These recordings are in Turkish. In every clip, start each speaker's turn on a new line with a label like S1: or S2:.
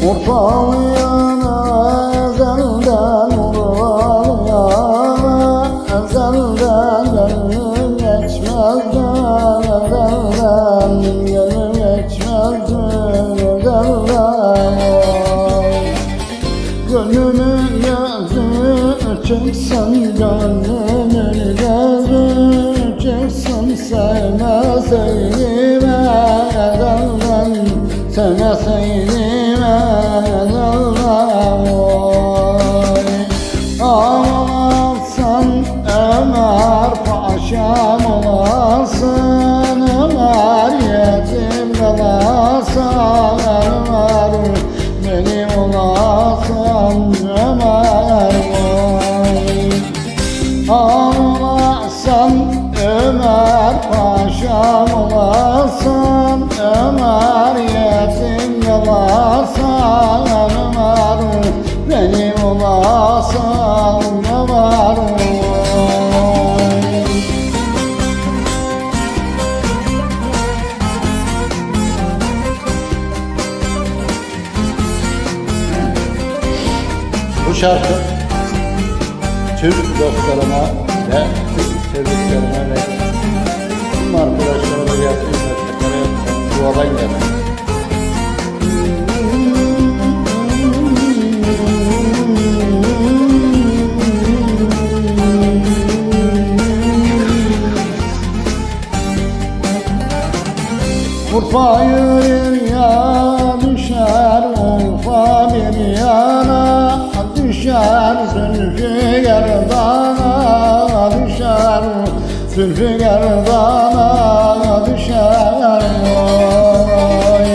S1: Urfalıyana ezelden Urfalıyana ezelden gönlüm geçmezden ezelden gönlüm geçmezden ezelden gönlümün gözü çıksın gönlümün gözü çıksın sevmeseydim ezelden sevmeseydim ağlarsan Ömer paşam olasın Ömer yetim kalasın Ömer benim olasın Ömer ağlarsan Ömer paşam olasın Ömer yetim kalasın Ömer benim olasın Ömer Bu şarkı Türk dostlarıma ve Türk sevdiklerime ve tüm arkadaşlarıma gelsin destekleri duadan gelsin. Urfa yüreğe düşer, Urfa bir yana düşer, Zülfü gerdana düşer, Zülfü gerdana düşer. Oy.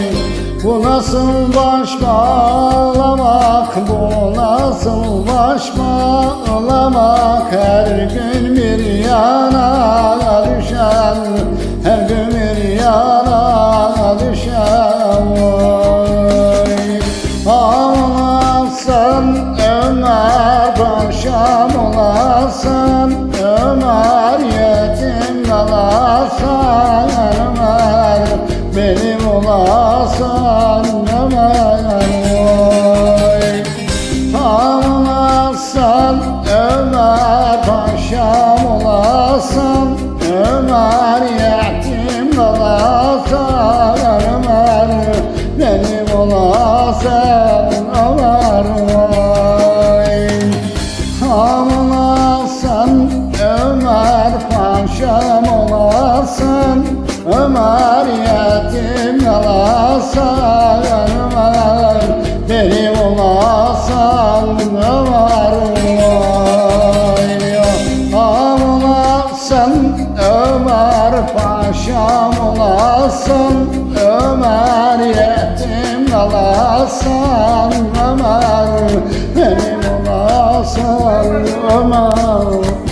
S1: Bu nasıl baş bağlamak, bu nasıl baş bağlamak, her gün bir yana düşer, her gün bir yana düşer. Oy. Ağlasın Ömer paşam olasın Ömer yetim kalasın Ömer benim olasın Ömer oy. Ağlasın Ömer paşam olasın Ömer yetim kalasın Ömer benim olasın Ömer oy. Ağlasın Ömer paşam olasın Ömer yetim kalasın Ömer benim olasın Ömer oy. Ağlasın Ömer paşam olasın Ömer yetim kalasın Ömer benim olasın Ömer.